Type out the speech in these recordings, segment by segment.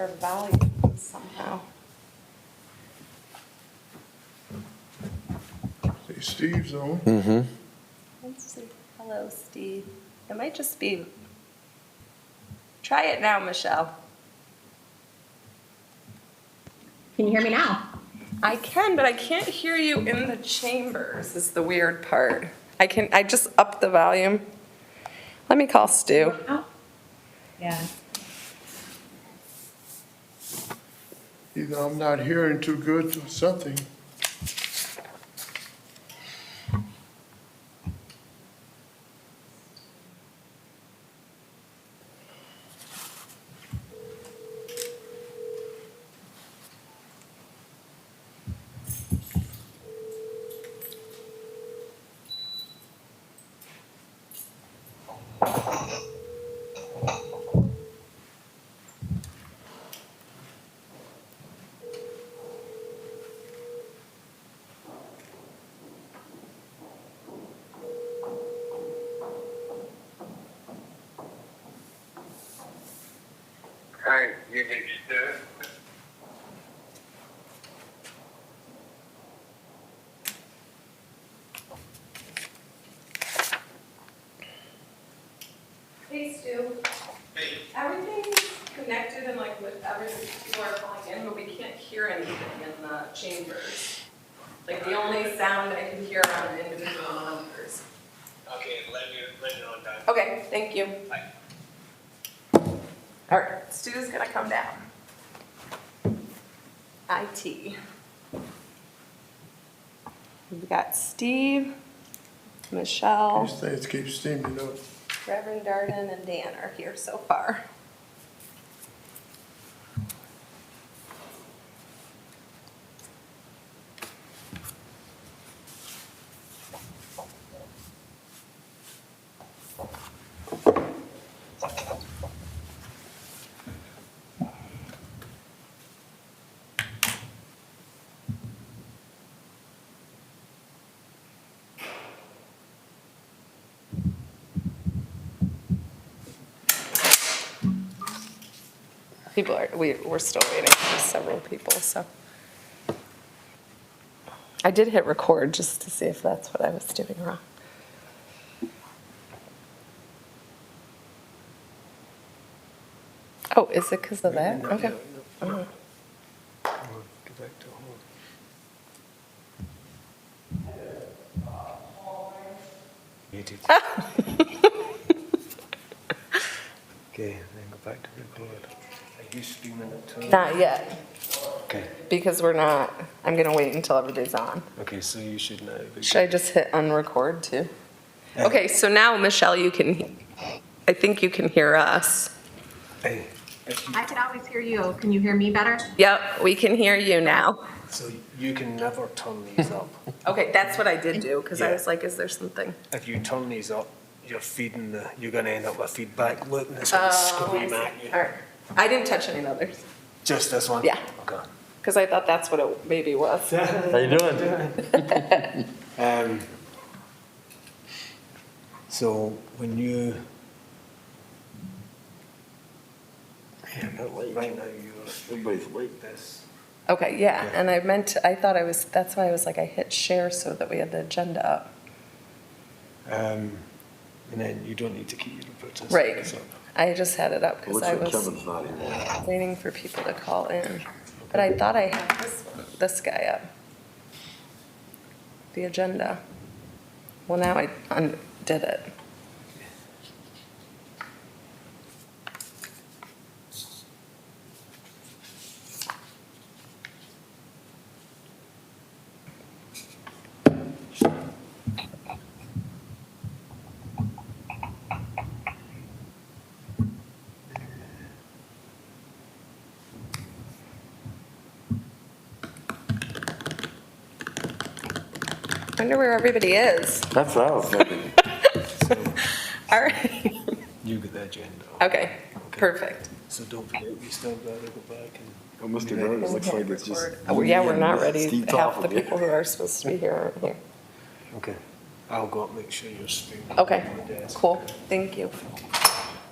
our volume somehow. See, Steve's on. Let's see. Hello, Steve. It might just be. Try it now, Michelle. Can you hear me now? I can, but I can't hear you in the chambers is the weird part. I just upped the volume. Let me call Stu. Oh. Yeah. Either I'm not hearing too good or something. Hi, you need Stu? Hey, Stu. Hey. Everything's connected and like with everything, people are calling in, but we can't hear anything in the chambers. Like the only sound I can hear are on the individual numbers. Okay, let me know time. Okay, thank you. Bye. All right, Stu's gonna come down. IT. We've got Steve, Michelle, These things keep steaming up. Reverend Darden, and Dan are here so far. We're still waiting for several people, so. I did hit record just to see if that's what I was doing wrong. Oh, is it because of that? Okay. Go back to home. Muted. Okay, then go back to record. Are you streaming it too? Not yet, Okay, because I'm gonna wait until everybody's on. okay, so you should now. Should I just hit unrecord too? Okay, so now, Michelle, I think you can hear us. Hey, if you, I can always hear you. Can you hear me better? Yep, we can hear you now. so you can never turn these up. Okay, that's what I did do, because I Yeah. was like, is there something? If you turn these up, you're gonna end up with a feedback loop and it's gonna scream at you. All right, I didn't touch any others, Just this one? Yeah. Okay. because I thought that's what it maybe was. How you doing? So when you, right now Everybody's late. you're this. Okay, yeah, Yeah. and that's why I was like, I hit share so that we had the agenda up. And then you don't need to keep your pictures. Right. So, I just had it up It because looks I like was Kevin's not here. waiting for people to call in. But I thought I had this guy up. The agenda. Well, now I undid it. Wonder where everybody is. That's what I was thinking. All right. you get the agenda. Okay, perfect. So don't forget, we still gotta go back and. Oh, Mr. Bird, it looks like it's just. Oh, yeah, we're not ready. Steve Half the Toffel, yeah. people who are supposed to be here aren't here. Okay. I'll go up, make sure you're streaming. Okay, on the desk. cool. Thank you.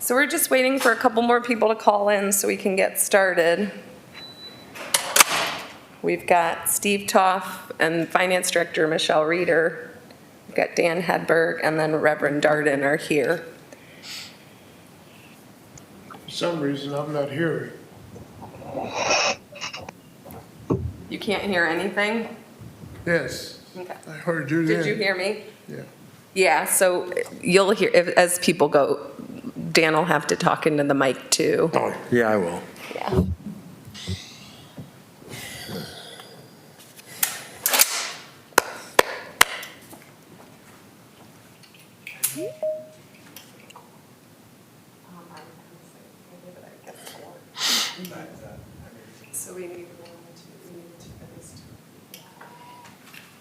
So we're just waiting for a couple more people to call in so we can get started. We've got Steve Toff and Finance Director Michelle Reeder. We've got Dan Hedberg and then Reverend Darden are here. For some reason, I'm not hearing. You can't hear anything? Yes, Okay. I heard you then. Did you hear me? Yeah. Yeah, so you'll hear, as people go, Dan will have to talk into the mic too. Oh, yeah, I will. Yeah. So we need one, two, we need two, at least two.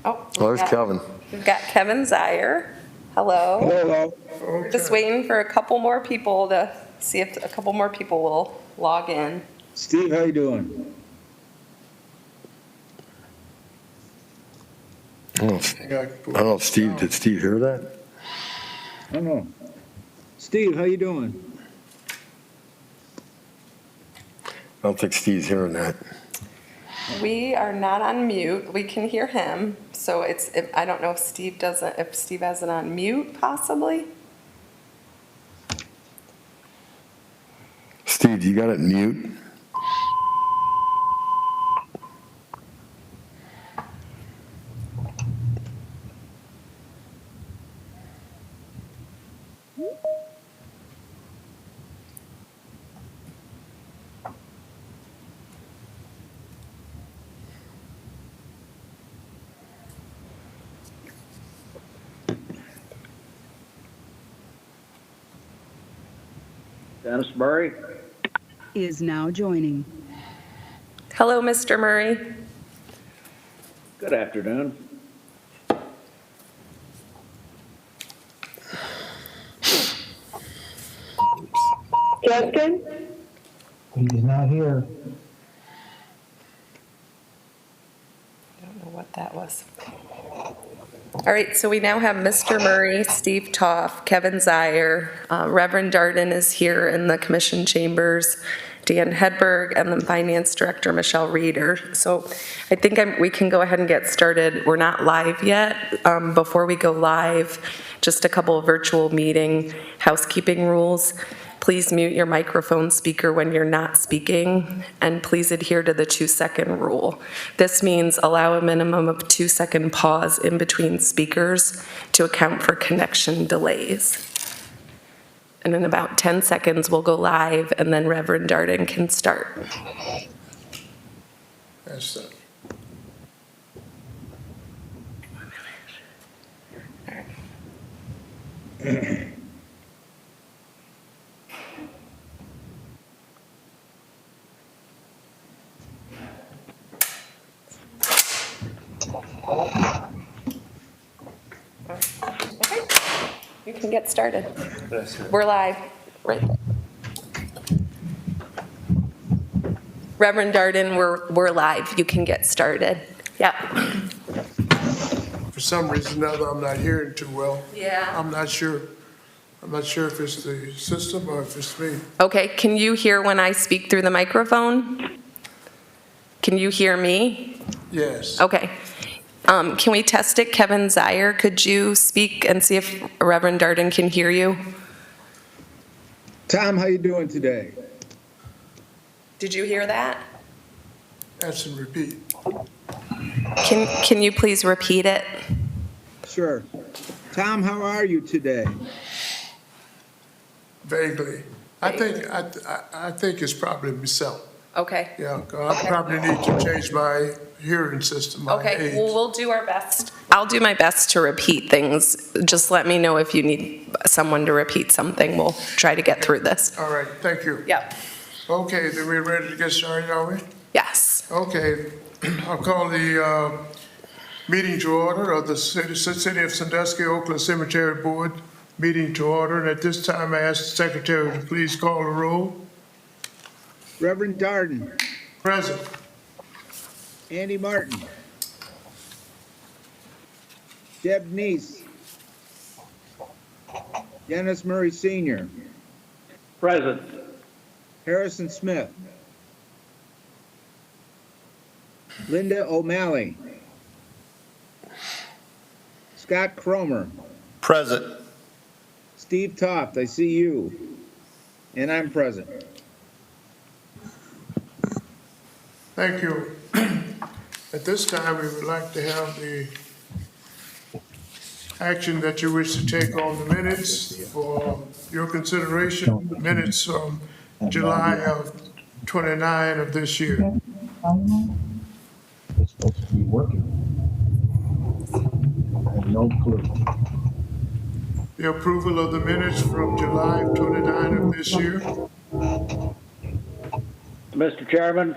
Oh, Well, there's Kevin. we've got Kevin Zier. Hello. Okay. Just waiting for a couple more people to see if a couple more people will log in. Steve, how you doing? I don't know if Steve, did Steve hear that? I don't know. Steve, how you doing? I don't think Steve's hearing that. We are not on mute. We can hear him. So I don't know if Steve has it on mute possibly. Steve, you got it mute? Dennis Murray? Is now joining. Hello, Mr. Murray. Good afternoon. Justin? He's not here. I don't know what that was. All right, so we now have Mr. Murray, Steve Toff, Kevin Zier, Reverend Darden is here in the commission chambers, Dan Hedberg, and then Finance Director Michelle Reeder. So I think we can go ahead and get started. We're not live yet. Before we go live, just a couple of virtual meeting housekeeping rules. Please mute your microphone speaker when you're not speaking, and please adhere to the 2-second rule. This means allow a minimum of 2-second pause in between speakers to account for connection delays. And in about 10 seconds, we'll go live, and then Reverend Darden can start. That's that. Okay, you can get started. We're live, right? Reverend Darden, we're live. You can get started. Yeah. For some reason, now that I'm not hearing too well, Yeah. I'm not sure. I'm not sure if it's the system or if it's me. Okay, can you hear when I speak through the microphone? Can you hear me? Yes. Okay. Can we test it? Kevin Zier, could you speak and see if Reverend Darden can hear you? Tom, how you doing today? Did you hear that? That's a repeat. Can you please repeat it? Sure. Tom, how are you today? Vaguely. I think it's probably myself. Okay. Yeah, 'cause I probably need to change my hearing system, my Okay, well, aids. we'll do our best. I'll do my best to repeat things. Just let me know if you need someone to repeat something. We'll try to get through this. All right, thank you. Yep. Okay, then we're ready to get started, are we? Yes. Okay, I'll call the meeting to order of the City of Sandusky Oakland Cemetery Board meeting to order. And at this time, I ask the secretary to please call the roll. Reverend Darden, Present. Andy Martin, Jeb Neese. Dennis Murray Sr., Present. Harrison Smith. Linda O'Malley. Scott Cromer. Present. Steve Toft, I see you. And I'm present. Thank you. At this time, we would like to have the action that you wish to take on the minutes for your consideration, minutes from July of 29 of this year. It's supposed to be working. I have no clue. The approval of the minutes from July of 29 of this year. Mr. Chairman,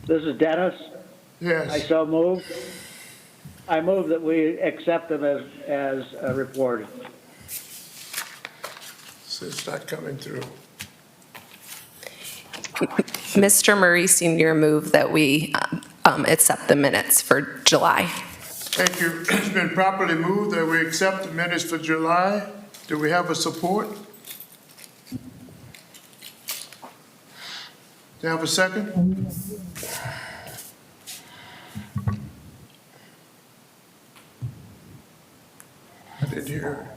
this is Dennis. I Yes, so move. I move that we accept them as reported. so it's not coming through. Mr. Murray Senior moved that we accept the minutes for July. Thank you. It's been properly moved that we accept the minutes for July. Do we have a support? Do you have a second? I didn't hear.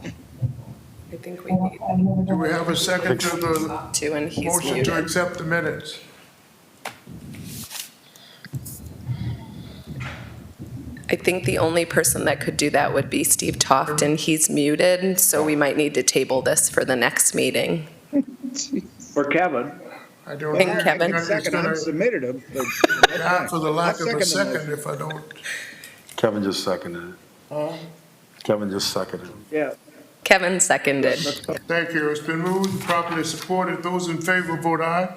I think we need Do we have a second to the to, and he's motion to muted. accept the minutes? I think the only person that could do that would be Steve Toft, and he's muted, so we might need to table this for the next meeting. For Kevin, I don't. Thank Kevin. It's Second, gonna- I've submitted them. but that's Not fine. for the lack I'll of a second the second if I don't. Kevin just seconded it. Kevin just seconded it. yeah. Kevin seconded. Thank you. It's been moved and properly supported. Those in favor vote aye.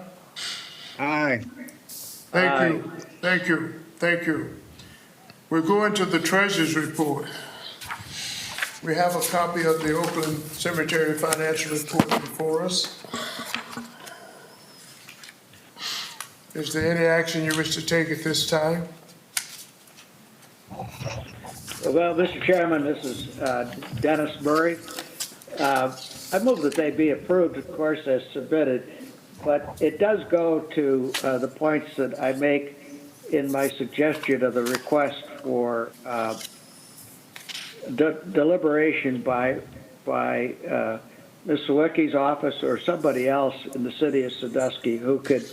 Aye. Thank you. Thank you. Thank you. We're going to the treasurer's report. We have a copy of the Oakland Cemetery Financial Report before us. Is there any action you wish to take at this time? Well, Mr. Chairman, this is Dennis Murray. I move that they be approved, of course, as submitted, but it does go to the points that I make in my suggestion of the request for deliberation by Ms. Sawicki's office or somebody else in the city of Sandusky who could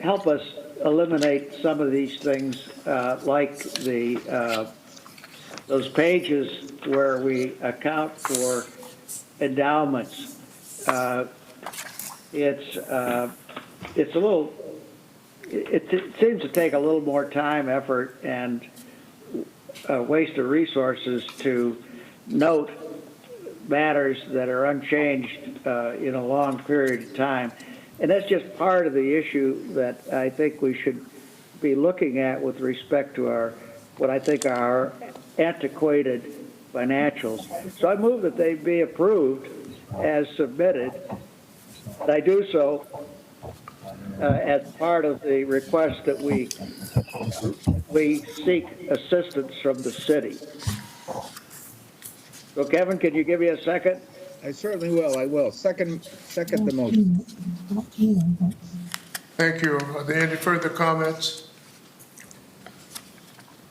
help us eliminate some of these things, like those pages where we account for endowments. It's a little. It seems to take a little more time, effort, and waste of resources to note matters that are unchanged in a long period of time. And that's just part of the issue that I think we should be looking at with respect to what I think are our antiquated financials. So I move that they be approved as submitted. And I do so as part of the request that we seek assistance from the city. So Kevin, can you give me a second? I certainly will. I will. Second the motion. Thank you. Are there any further comments?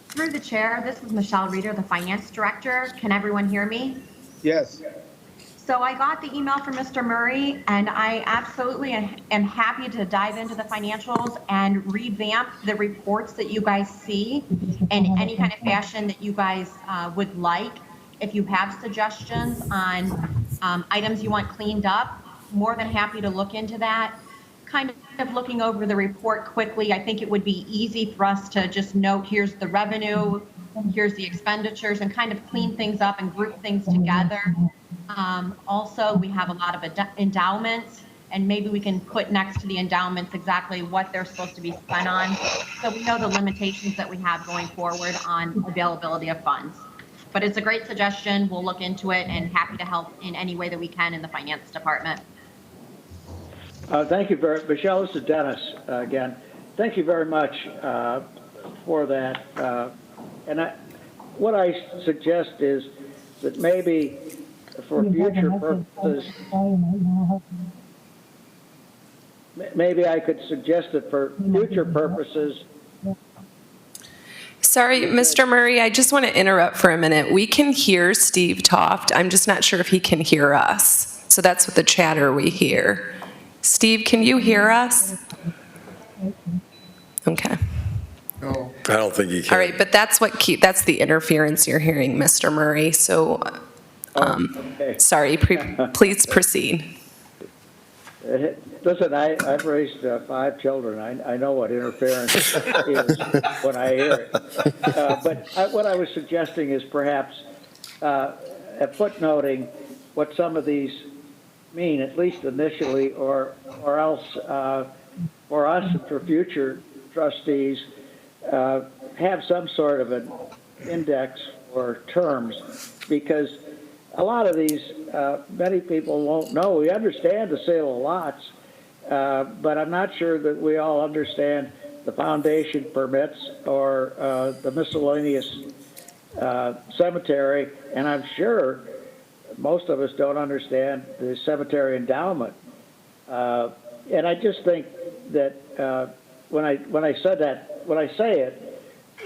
Through the chair, this is Michelle Reeder, the finance director. Can everyone hear me? Yes. So I got the email from Mr. Murray, and I absolutely am happy to dive into the financials and revamp the reports that you guys see in any kind of fashion that you guys would like. If you have suggestions on items you want cleaned up, more than happy to look into that. Kind of looking over the report quickly, I think it would be easy for us to just note, here's the revenue, here's the expenditures, and kind of clean things up and group things together. Also, we have a lot of endowments, and maybe we can put next to the endowments exactly what they're supposed to be spent on, so we know the limitations that we have going forward on availability of funds. But it's a great suggestion. We'll look into it and happy to help in any way that we can in the finance department. Thank you very, Michelle, this is Dennis again. Thank you very much for that. And what I suggest is that maybe for future purposes, maybe I could suggest that for future purposes, Sorry, Mr. Murray, I just want to interrupt for a minute. We can hear Steve Toft. I'm just not sure if he can hear us. So that's what the chatter we hear. Steve, can you hear us? Okay. No. I don't think he can. All right, but that's that's the interference you're hearing, Mr. Murray. So, okay. sorry, please proceed. Listen, I've raised 5 children. I know what interference is when I hear it. But what I was suggesting is perhaps footnoting what some of these mean, at least initially, or else for us and for future trustees, have some sort of an index for terms, because a lot of these, many people won't know. We understand the sale of lots, but I'm not sure that we all understand the foundation permits or the miscellaneous cemetery, and I'm sure most of us don't understand the cemetery endowment. And I just think that when I say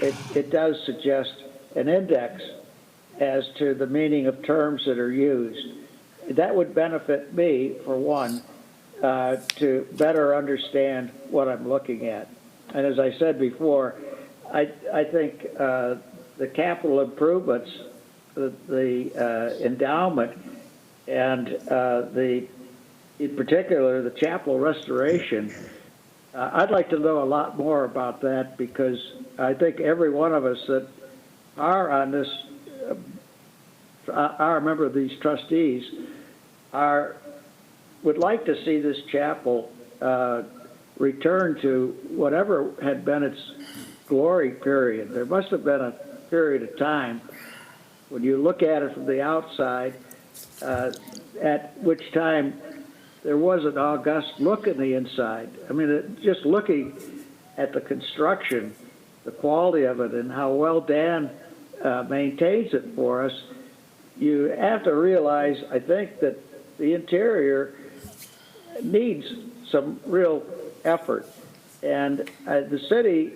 it does suggest an index as to the meaning of terms that are used. That would benefit me, for one, to better understand what I'm looking at. And as I said before, I think the capital improvements, the endowment, and in particular the chapel restoration, I'd like to know a lot more about that, because I think every one of us that are on this, are a member of these trustees, would like to see this chapel return to whatever had been its glory period. There must have been a period of time when you look at it from the outside, at which time there was an august look in the inside. I mean, just looking at the construction, the quality of it, and how well Dan maintains it for us, you have to realize, I think, that the interior needs some real effort. And the city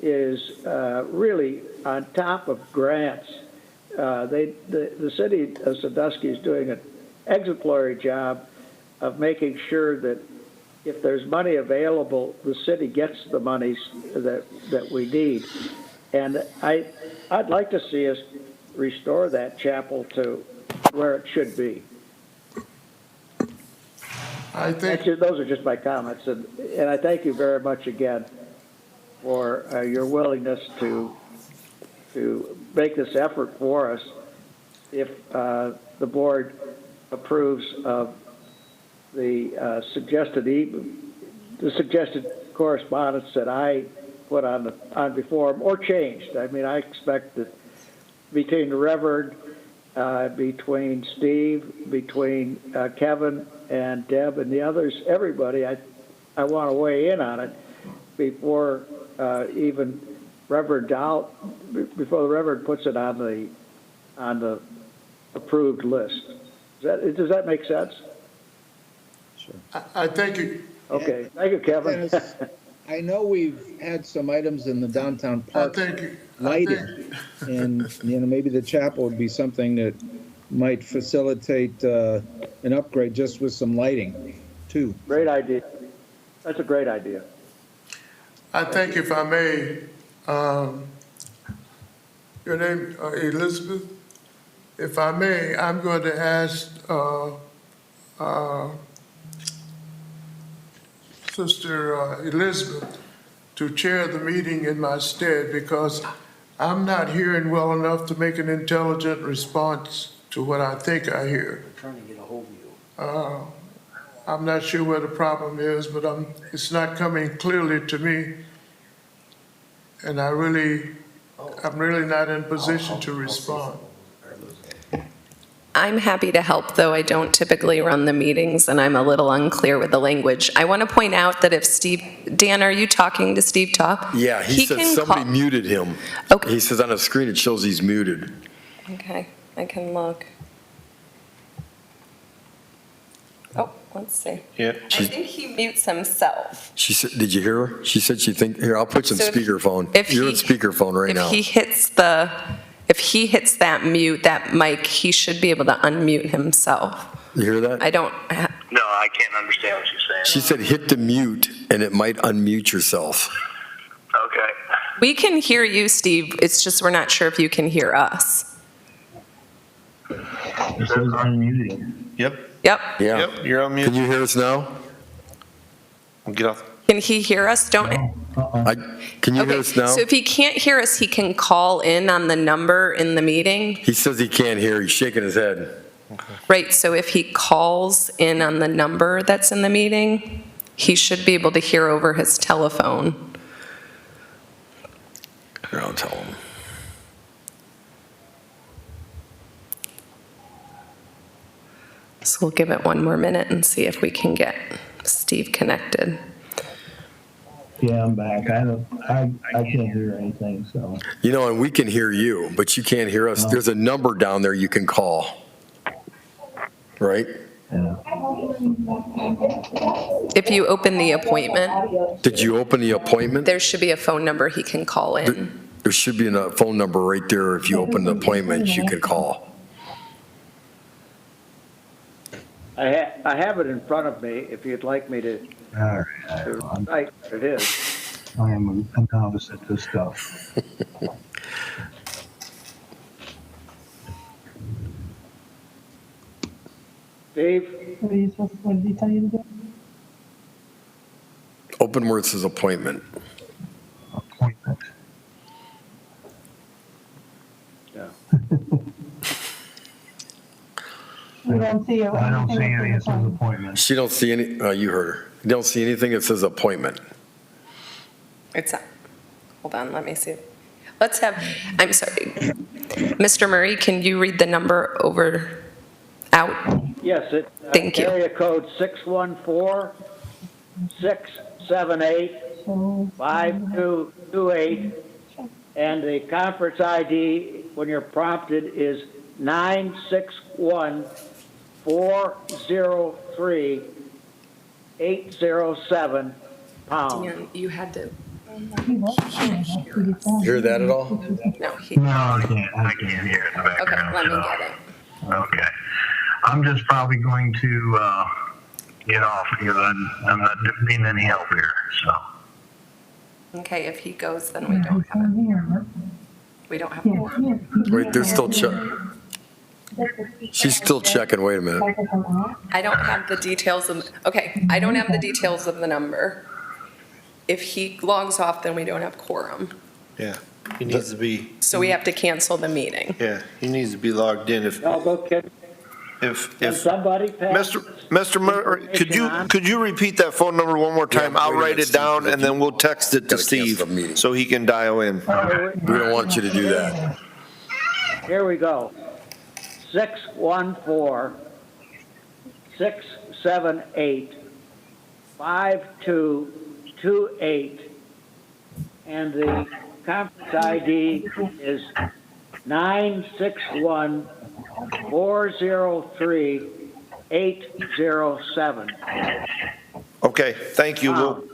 is really on top of grants. The city of Sandusky is doing an exemplary job of making sure that if there's money available, the city gets the monies that we need. And I'd like to see us restore that chapel to where it should be. I think, Those are just my comments, and I thank you very much again for your willingness to make this effort for us. If the board approves of the suggested correspondence that I put on before them, or changed. I mean, I expect that between the Reverend, between Steve, between Kevin and Deb and the others, everybody, I want to weigh in on it before even Reverend Dow, before the Reverend puts it on the approved list. Does that make sense? I think you, Okay, thank you, Kevin. Dennis, I know we've had some items in the downtown I park think, lighting, and, maybe the chapel would be something that might facilitate an upgrade just with some lighting, too. Great idea. That's a great idea. I think if I may, your name, Elizabeth? If I may, I'm going to ask Sister Elizabeth to chair the meeting in my stead, because I'm not hearing well enough to make an intelligent response to what I think I hear. Trying to get a hold of you. I'm not sure where the problem is, but it's not coming clearly to me. And I'm really not in position to respond. I'm happy to help, though I don't typically run the meetings, and I'm a little unclear with the language. I want to point out that if Steve, Dan, are you talking to Steve Topp? Yeah, he said can somebody call- muted him. Okay. He says on the screen it shows he's muted. Okay, I can look. Oh, let's see. Yeah. I think he mutes himself. She said, did you hear her? She said here, I'll put you on So if- speakerphone. if You're he- on speakerphone right now. If he hits that mute, that mic, he should be able to unmute himself. You hear that? I don't, No, I can't understand what you're saying. She said hit the mute and it might unmute yourself. Okay. we can hear you, Steve, it's just we're not sure if you can hear us. It says unmuted. Yep. Yep, Yeah. Yep. You're on mute. Can you hear us now? Get off. can he hear us? Don't, Can you hear okay, us now? so if he can't hear us, he can call in on the number in the meeting. He says he can't hear. He's shaking his head. Right, so if he calls in on the number that's in the meeting, he should be able to hear over his telephone. Here, I'll tell him. So we'll give it one more minute and see if we can get Steve connected. Yeah, I'm back. I can't hear anything, so. You know, and we can hear you, but you can't hear us. There's a number down there you can call. Right? Yeah. If you open the appointment, Did you open the appointment? there should be a phone number he can call in. There should be a phone number right there. If you open the appointment, you can call. I have it in front of me if you'd like me to All right. write what it is. I am a novice at this stuff. Steve? What did he tell you to do? Open where it says appointment. Appointment. Yeah. I don't see any that says appointment. She don't see any, you heard her. You don't see anything that says appointment. It's, hold on, let me see. Let's have, I'm sorry. Mr. Murray, can you read the number over, out? Yes, it. Thank you. Area code 614-678-5228, and the conference ID, when you're prompted, is 961-403-807 pound. Dan, you had to, Hear that at all? no, he, No, I can't. I can't hear it in the okay, background. let me so- get it. Okay. I'm just probably going to get off because I'm not being any help here. So. Okay, if he goes, then we don't have it. We don't have it. Wait, they're still she's still checking. Wait a minute. I don't have the details of, okay, I don't have the details of the number. If he logs off, then we don't have quorum. Yeah. He needs to be, So we have to cancel the meeting. yeah, he needs to be logged in. I'll go can If somebody pass? Mr. Murray, could you repeat that phone number one more time? Yeah, I'll wait a wait minute, it down Steve. and then we'll text it to Gotta cancel Steve the meeting. so he can dial in. We don't want you to do that. Here we go. 614-678-5228, and the conference ID is 961-403-807. Okay, thank you. Pound.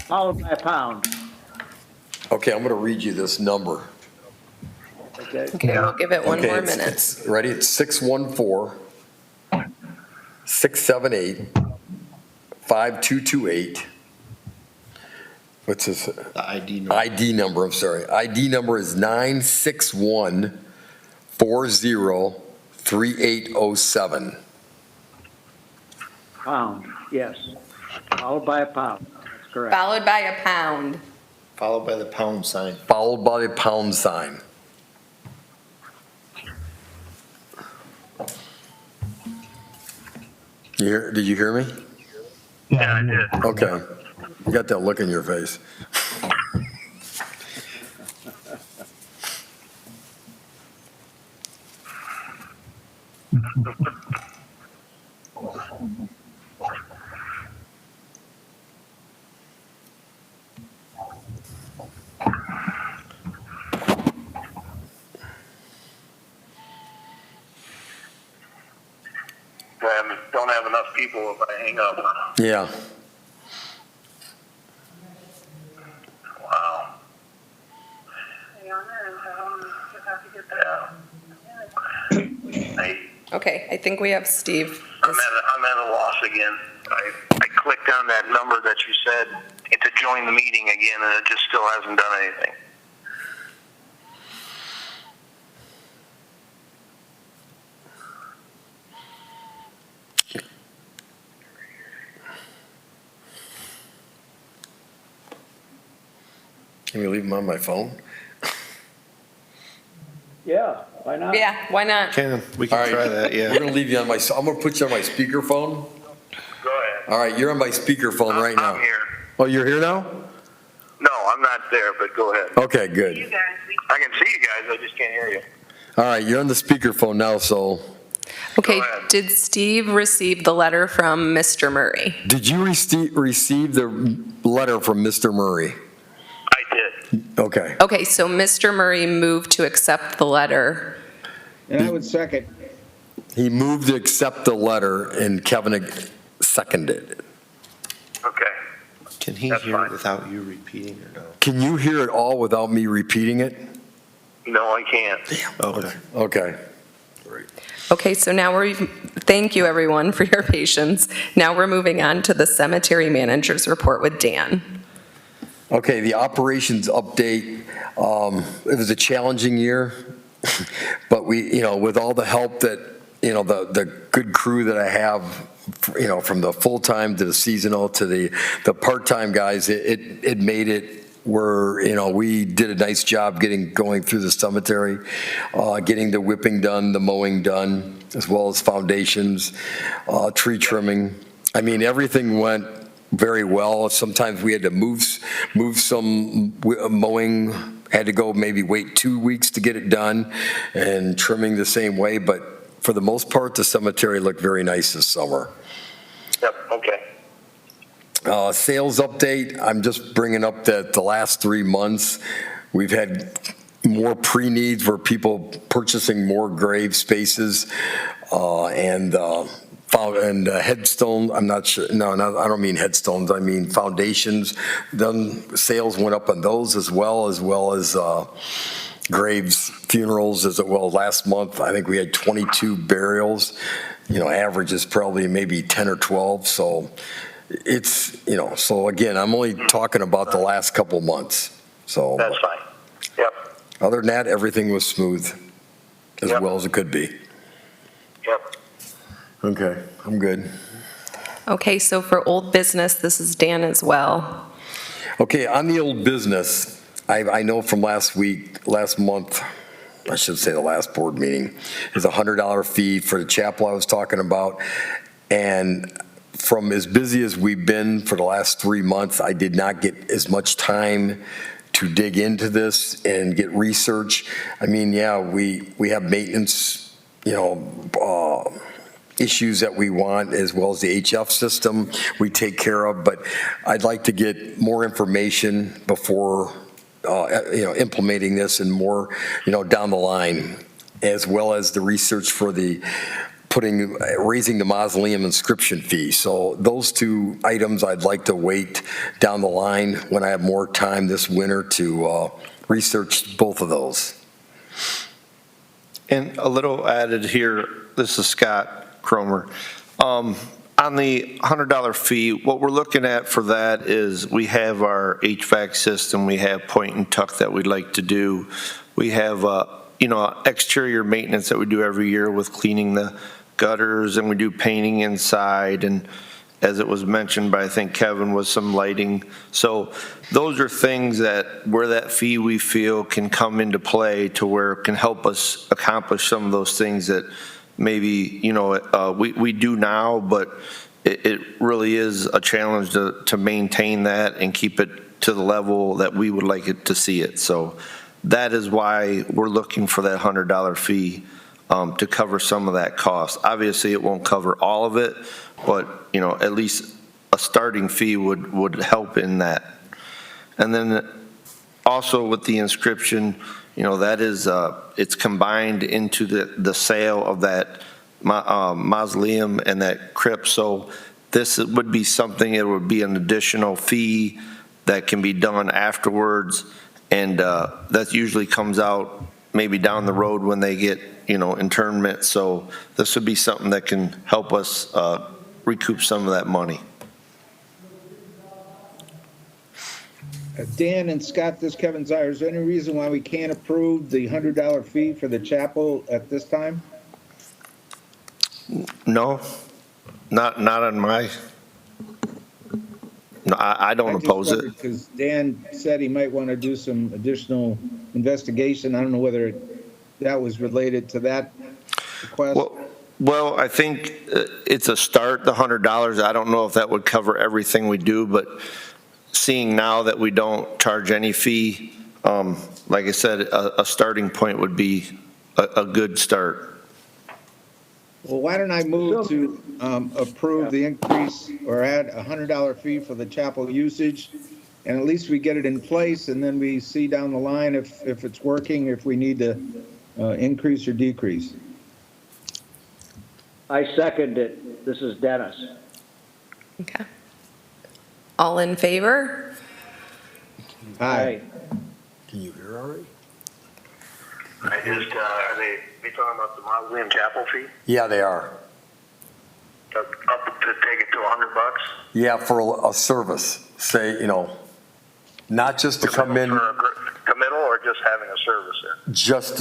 Followed by a pound. Okay, I'm going to read you this number. Okay. Okay, we'll give it one Okay, more it's- minute. it's- Ready? It's 614-678-5228. What's this? The ID number. ID number, I'm sorry. ID number is 961-403807. Pound, yes. Followed by a pound. That's correct. Followed by a pound. Followed by the pound sign. Followed by the pound sign. Did you hear me? Yeah, I did. Okay. You got that look in your face. Don't have enough people if I hang up. Yeah. Wow. Yeah. Okay, I think we have Steve. I'm at a loss again. I clicked on that number that you said to join the meeting again, and it just still hasn't done anything. Can we leave them on my phone? Yeah, why not? Yeah, why not? We All can try right. that, We're yeah. gonna leave you on my, I'm gonna put you on my speakerphone. Go ahead. All right, you're on my speakerphone right now. I'm here. Oh, you're here now? No, I'm not there, but go ahead. Okay, good. I can see you guys, I just can't hear you. All right, you're on the speakerphone now, so Okay, Go ahead. did Steve receive the letter from Mr. Murray? did you receive the letter from Mr. Murray? I did. Okay. Okay, so Mr. Murray moved to accept the letter. And I would second. He moved to accept the letter and Kevin seconded it. Okay. Can he That's hear fine. it without you repeating or no? Can you hear it all without me repeating it? No, I can't. Okay. Okay. Okay, so now thank you everyone for your patience. Now we're moving on to the cemetery manager's report with Dan. Okay, the operations update, it was a challenging year, but we, with all the help that, the good crew that I have, from the full-time to the seasonal to the part-time guys, it made it where, we did a nice job going through the cemetery, getting the whipping done, the mowing done, as well as foundations, tree trimming. I mean, everything went very well. Sometimes we had to move some mowing, had to go maybe wait 2 weeks to get it done, and trimming the same way, but for the most part, the cemetery looked very nice this summer. Yep, okay. Sales update, I'm just bringing up that the last 3 months, we've had more pre-needs where people purchasing more grave spaces, and headstone, I'm not sure, no, I don't mean headstones, I mean foundations. Then sales went up on those as well as graves, funerals as well. Last month, I think we had 22 burials. Average is probably maybe 10 or 12, so it's, so again, I'm only talking about the last couple months, so. That's fine. Yep, Other than that, everything was smooth, as Yep. well as it could be. yep. Okay, I'm good. Okay, so for old business, this is Dan as well. Okay, on the old business, I know from last month, I should say the last board meeting, is a $100 fee for the chapel I was talking about. And from as busy as we've been for the last 3 months, I did not get as much time to dig into this and get research. I mean, yeah, we have maintenance, issues that we want, as well as the HF system we take care of, but I'd like to get more information before, implementing this and more, down the line, as well as the research for raising the mausoleum inscription fee. So those 2 items I'd like to wait down the line when I have more time this winter to research both of those. And a little added here, this is Scott Cromer. On the $100 fee, what we're looking at for that is we have our HVAC system, we have point and tuck that we'd like to do. We have, exterior maintenance that we do every year with cleaning the gutters, and we do painting inside, and as it was mentioned by, I think, Kevin, was some lighting. So those are things that where that fee we feel can come into play to where it can help us accomplish some of those things that maybe, we do now, but it really is a challenge to maintain that and keep it to the level that we would like it to see it. So that is why we're looking for that $100 fee to cover some of that cost. Obviously, it won't cover all of it, but, at least a starting fee would help in that. And then also with the inscription, that is, it's combined into the sale of that mausoleum and that crypt. So this would be something, it would be an additional fee that can be done afterwards. And that usually comes out maybe down the road when they get, internment. So this would be something that can help us recoup some of that money. Dan and Scott, this is Kevin Zier. Is there any reason why we can't approve the $100 fee for the chapel at this time? No, not on my, no, I don't oppose it. Because Dan said he might want to do some additional investigation. I don't know whether that was related to that request. Well, I think it's a start, the $100. I don't know if that would cover everything we do, but seeing now that we don't charge any fee, like I said, a starting point would be a good start. Well, why don't I move to approve the increase or add a $100 fee for the chapel usage? And at least we get it in place, and then we see down the line if it's working, if we need to increase or decrease. I second it. This is Dennis. Okay. All in favor? Aye. Can you hear all right? Are they talking about the Mausoleum Chapel fee? Yeah, they are. Up to take it to $100? Yeah, for a service, say, not just to come in, For a committal or just having a service there? just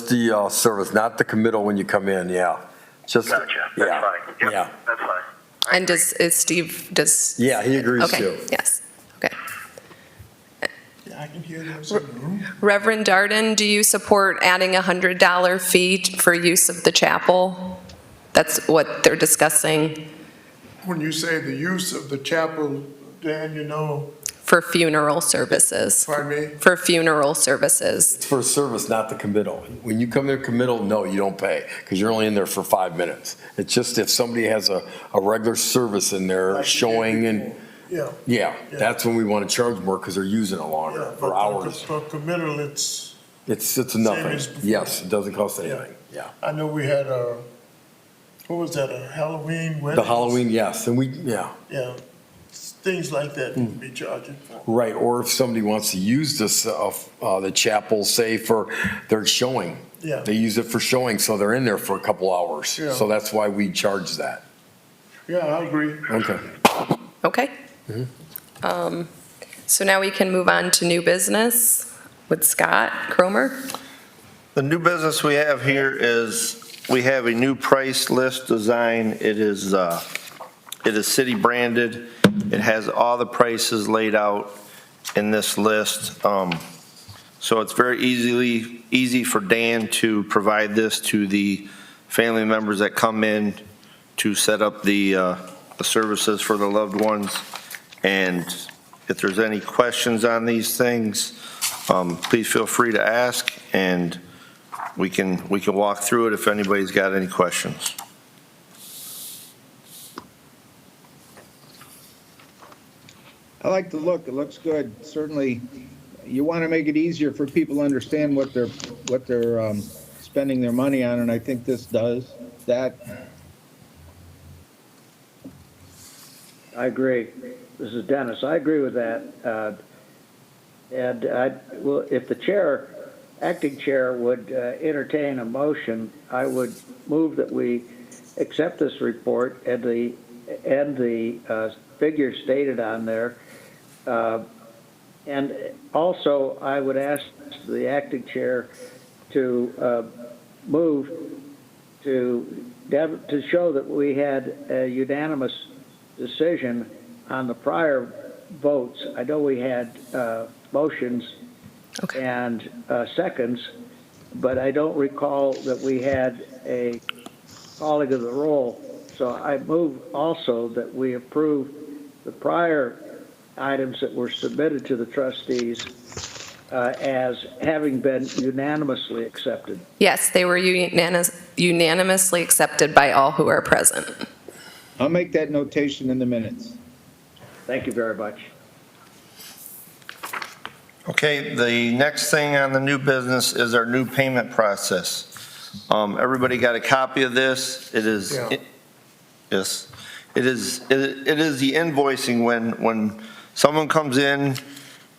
the service, not the committal when you come in, yeah. Just, Gotcha. That's yeah, fine. Yep, yeah. that's fine. And is Steve, Yeah, he agrees too. Okay, yes, okay. Yeah, I can hear those in the room. Reverend Darden, do you support adding a $100 fee for use of the chapel? That's what they're discussing When you say the use of the chapel, Dan, for funeral services. pardon me? For funeral services. It's for a service, not the committal. When you come in committal, no, you don't pay, because you're only in there for 5 minutes. It's just if somebody has a regular service in there Like you did showing and, before. Yeah. yeah, that's when we want to charge more, because they're using it longer, Yeah, for but hours. For committal, it's, It's Same nothing. as before. Yes, it doesn't cost anything, yeah. I know we had what was that, a Halloween wedding? The Halloween, yes, and yeah. Things like that we'd be charging for. Right, or if somebody wants to use this, the chapel, say, for their showing. Yeah. They use it for showing, so they're in there for a couple hours. Yeah. So that's why we charge that. Yeah, I agree. Okay. Okay. So now we can move on to new business with Scott Cromer. The new business we have here is, we have a new price list design. It is city branded. It has all the prices laid out in this list. So it's very easy for Dan to provide this to the family members that come in to set up the services for the loved ones. And if there's any questions on these things, please feel free to ask, and we can walk through it if anybody's got any questions. I like the look. It looks good. Certainly, you want to make it easier for people to understand what they're spending their money on, and I think this does that. I agree. This is Dennis. I agree with that. And if the acting chair would entertain a motion, I would move that we accept this report and the figures stated on there. And also, I would ask the acting chair to move to show that we had a unanimous decision on the prior votes. I know we had motions and seconds, but I don't recall that we had a calling of the roll. So I move also that we approve the prior items that were submitted to the trustees as having been unanimously accepted. Yes, they were unanimously accepted by all who are present. I'll make that notation in the minutes. Thank you very much. Okay, the next thing on the new business is our new payment process. Everybody got a copy of this? It is, Yeah. yes. It is the invoicing when someone comes in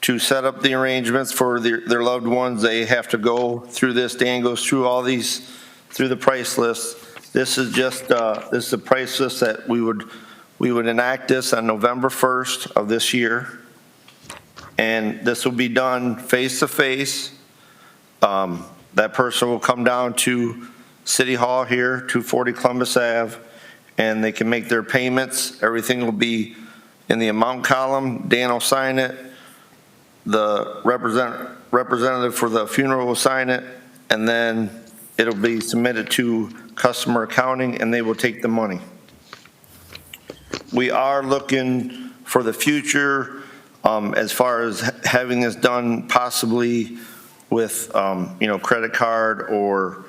to set up the arrangements for their loved ones, they have to go through this. Dan goes through all these, through the price list. This is just, this is the price list that we would enact this on November 1st of this year. And this will be done face-to-face. That person will come down to City Hall here, 240 Columbus Ave, and they can make their payments. Everything will be in the amount column. Dan will sign it. The representative for the funeral will sign it, and then it'll be submitted to customer accounting, and they will take the money. We are looking for the future as far as having this done possibly with, credit card or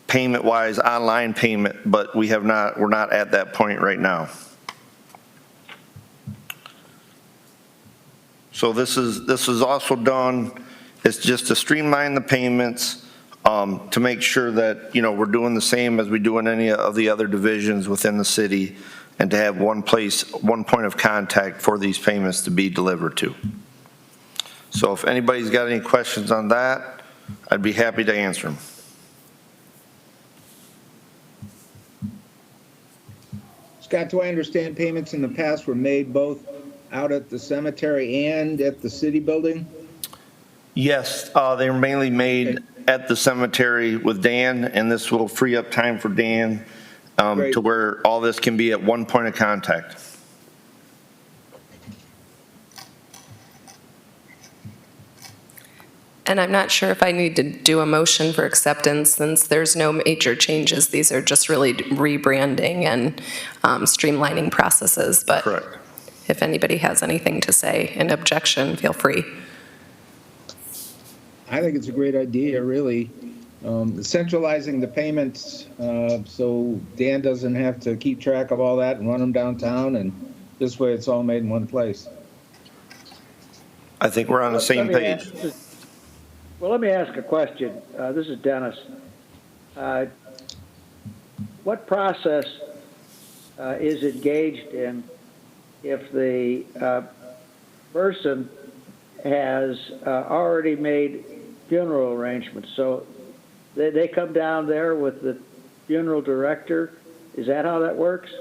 payment-wise, online payment, but we're not at that point right now. So this is also done, it's just to streamline the payments, to make sure that, we're doing the same as we do in any of the other divisions within the city, and to have one point of contact for these payments to be delivered to. So if anybody's got any questions on that, I'd be happy to answer them. Scott, do I understand payments in the past were made both out at the cemetery and at the city building? Yes, they were mainly made at the cemetery with Dan, and this will free up time for Dan to where all this can be at one point of contact. And I'm not sure if I need to do a motion for acceptance since there's no major changes. These are just really rebranding and streamlining processes. But Correct. if anybody has anything to say, an objection, feel free. I think it's a great idea, really. Centralizing the payments so Dan doesn't have to keep track of all that and run them downtown, and this way it's all made in one place. I think we're on the same page. Well, let me ask a question. This is Dennis. What process is engaged in if the person has already made funeral arrangements? So they come down there with the funeral director. Is that how that works?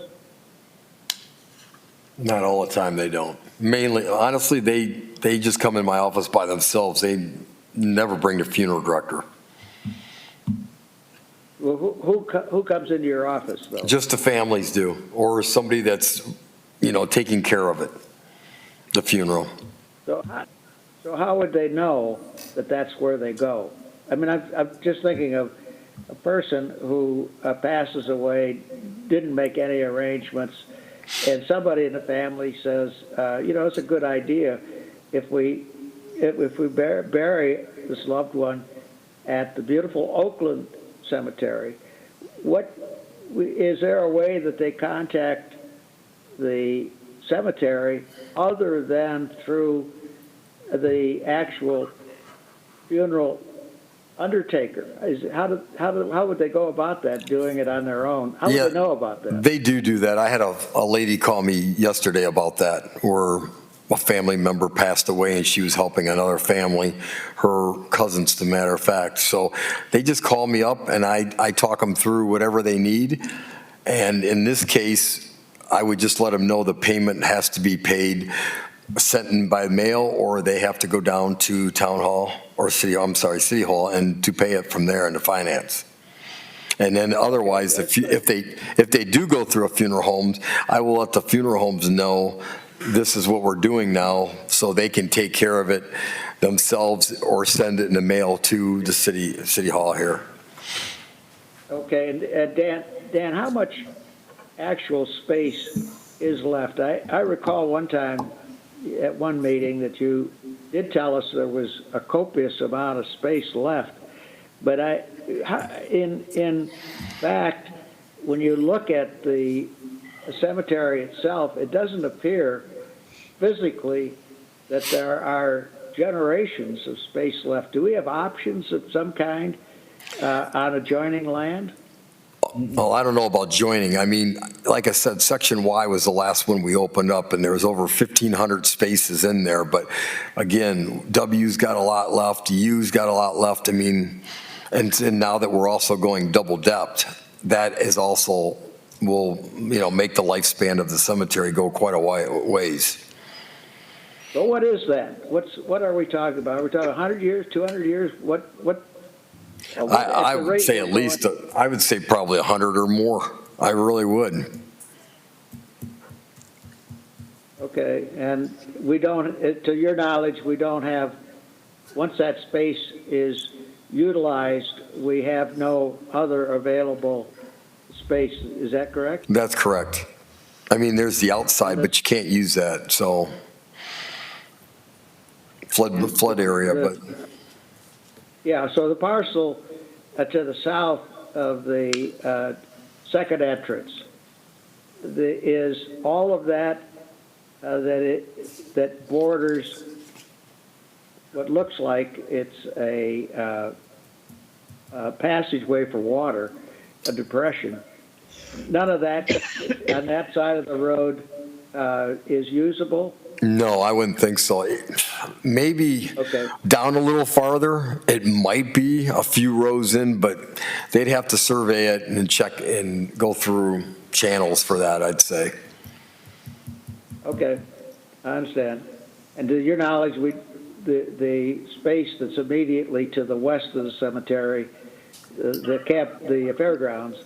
Not all the time, they don't. Mainly, honestly, they just come in my office by themselves. They never bring the funeral director. Well, who comes into your office, though? Just the families do, or somebody that's, taking care of it, the funeral. So how would they know that that's where they go? I mean, I'm just thinking of a person who passes away, didn't make any arrangements, and somebody in the family says, it's a good idea if we bury this loved one at the beautiful Oakland Cemetery. Is there a way that they contact the cemetery other than through the actual funeral undertaker? How would they go about that, doing it on their own? How would they know about that? They do that. I had a lady call me yesterday about that, where a family member passed away and she was helping another family, her cousins, to matter of fact. So they just call me up and I talk them through whatever they need. And in this case, I would just let them know the payment has to be paid, sent in by mail, or they have to go down to Town Hall or City Hall, and to pay it from there into finance. And then otherwise, if they do go through a funeral homes, I will let the funeral homes know this is what we're doing now, so they can take care of it themselves or send it in the mail to the city hall here. Okay, and Dan, how much actual space is left? I recall one time at one meeting that you did tell us there was a copious amount of space left. But in fact, when you look at the cemetery itself, it doesn't appear physically that there are generations of space left. Do we have options of some kind on adjoining land? Well, I don't know about joining. I mean, like I said, Section Y was the last one we opened up, and there was over 1,500 spaces in there. But again, W's got a lot left, U's got a lot left. I mean, and now that we're also going double depth, that is also will, make the lifespan of the cemetery go quite a ways. So what is that? What are we talking about? Are we talking 100 years, 200 years? What? I would say at least, I would say probably 100 or more. I really would. Okay, and we don't, to your knowledge, we don't have, once that space is utilized, we have no other available space. Is that correct? That's correct. I mean, there's the outside, but you can't use that, so flood area, but. Yeah, so the parcel to the south of the second entrance is all of that that borders what looks like it's a passageway for water, a depression. None of that on that side of the road is usable. No, I wouldn't think so. Maybe down a little farther, it might be a few rows in, but they'd have to survey it and check and go through channels for that, I'd say. Okay, I understand. And to your knowledge, the space that's immediately to the west of the cemetery, the fairgrounds,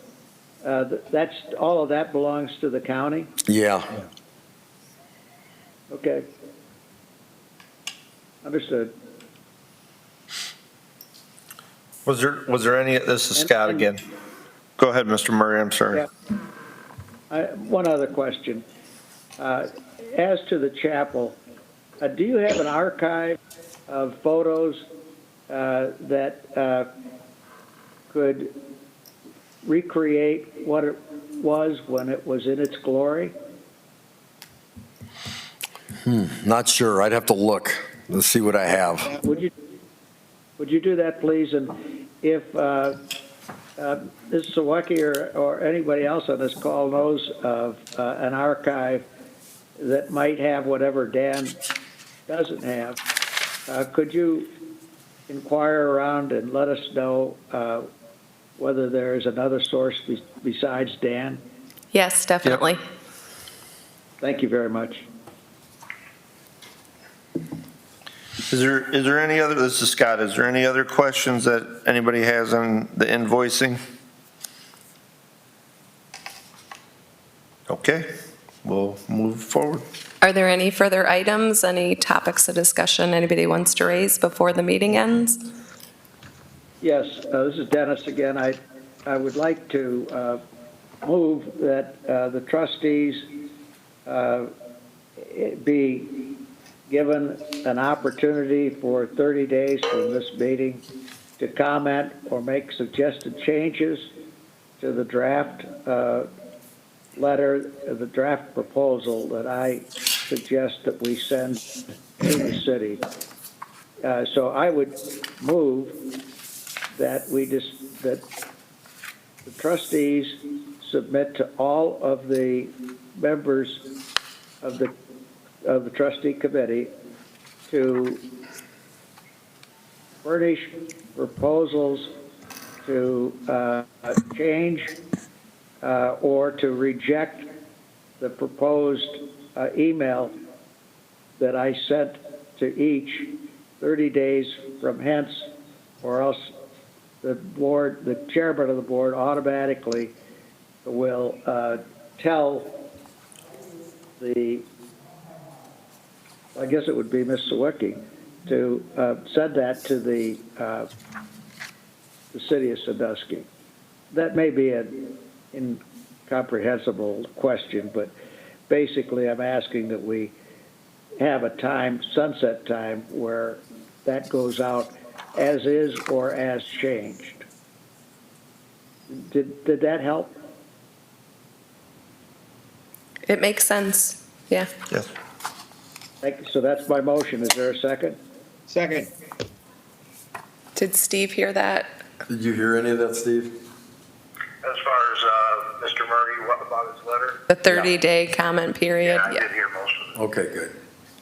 that's all of that belongs to the county? Yeah. Okay. Understood. Was there any, this is Scott again. Go ahead, Mr. Murray, I'm sorry. Yeah. One other question. As to the chapel, do you have an archive of photos that could recreate what it was when it was in its glory? Not sure. I'd have to look. Let's see what I have. Would you do that, please? And if Ms. Sawecki or anybody else on this call knows of an archive that might have whatever Dan doesn't have, could you inquire around and let us know whether there is another source besides Dan? Yes, definitely. Yep. Thank you very much. Is there any other, this is Scott, is there any other questions that anybody has on the invoicing? Okay, we'll move forward. Are there any further items, any topics of discussion anybody wants to raise before the meeting ends? Yes, this is Dennis again. I would like to move that the trustees be given an opportunity for 30 days from this meeting to comment or make suggested changes to the draft letter, the draft proposal that I suggest that we send to the city. So I would move that that the trustees submit to all of the members of the trustee committee to furnish proposals to change or to reject the proposed email that I sent to each 30 days from hence, or else the board, the chairman of the board automatically will tell I guess it would be Ms. Sawecki, to send that to the city of Sandusky. That may be an incomprehensible question, but basically I'm asking that we have a time, sunset time, where that goes out as is or as changed. Did that help? It makes sense, yeah. Yes. Thank you. So that's my motion. Is there a second? Second. Did Steve hear that? Did you hear any of that, Steve? As far as Mr. Murray, what about his letter? The 30-day comment period? I did hear most of it. Okay, good.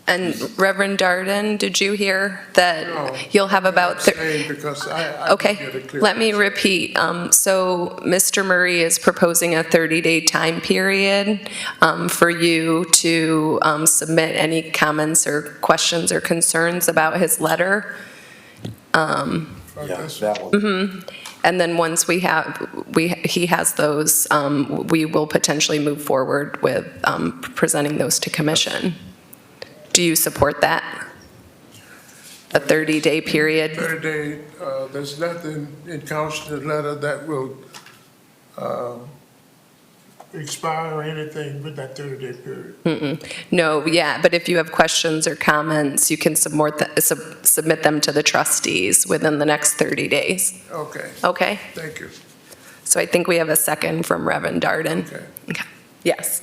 And Reverend Darden, did you hear No, that you'll have about? Saying because I didn't get Okay, it clear. let me repeat. So Mr. Murray is proposing a 30-day time period for you to submit any comments or questions or concerns about his letter. Like Yeah, this. that one. And then once he has those, we will potentially move forward with presenting those to commission. Do you support that? A 30-day period? 30-day, there's nothing in Council's letter that will expire or anything with that 30-day period. No, yeah, but if you have questions or comments, you can submit them to the trustees within the next 30 days. Okay, Okay? thank you. So I think we have a second from Reverend Darden. Okay. Yes.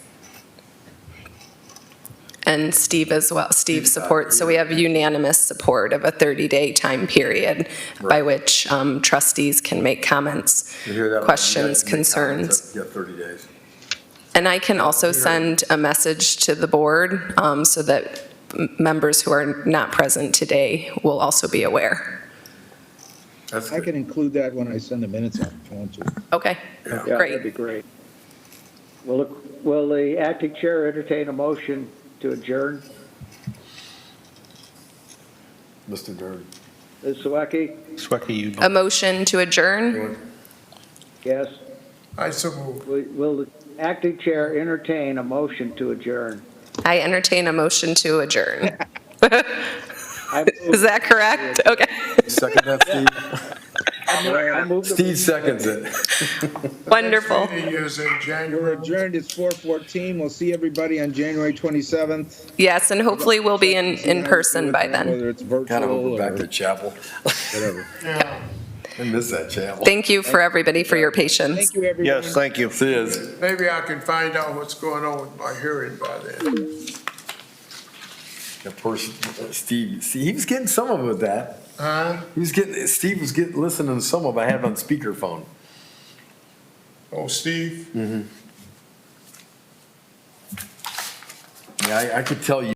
And Steve as well. Steve supports, so we have unanimous support of a 30-day time period by which trustees can make comments, You hear that? questions, You make comments, concerns. Yeah, 30 days. And I can also send a message to the board so that members who are not present today will also be aware. That's I good. can include that when I send the minutes out if you want to. Okay, Yeah, great. that'd be great. Will the acting chair entertain a motion to adjourn? Mr. Durden. Ms. Sawecki? Swecky, you. A motion to adjourn? Yes. I so move. Will the acting chair entertain a motion to adjourn? I entertain a motion to adjourn. I Is that correct? Okay. Second that, Steve? move the Steve seconds it. Wonderful. Next meeting is in We're January. adjourned. It's 4:14. We'll see everybody on January 27th. Yes, and hopefully we'll be in person by then. Whether it's Kind of virtual over back or to chapel. whatever. Yeah, I miss that chapel. Thank you for everybody for your patience. Thank you, everyone. Yes, thank you. See you. maybe I can find out what's going on with my hearing by then. Of course, Steve, see, he was getting some of it with that. Huh? Steve was listening to some of it. I had it on speakerphone. Oh, Steve? Yeah, I could tell you.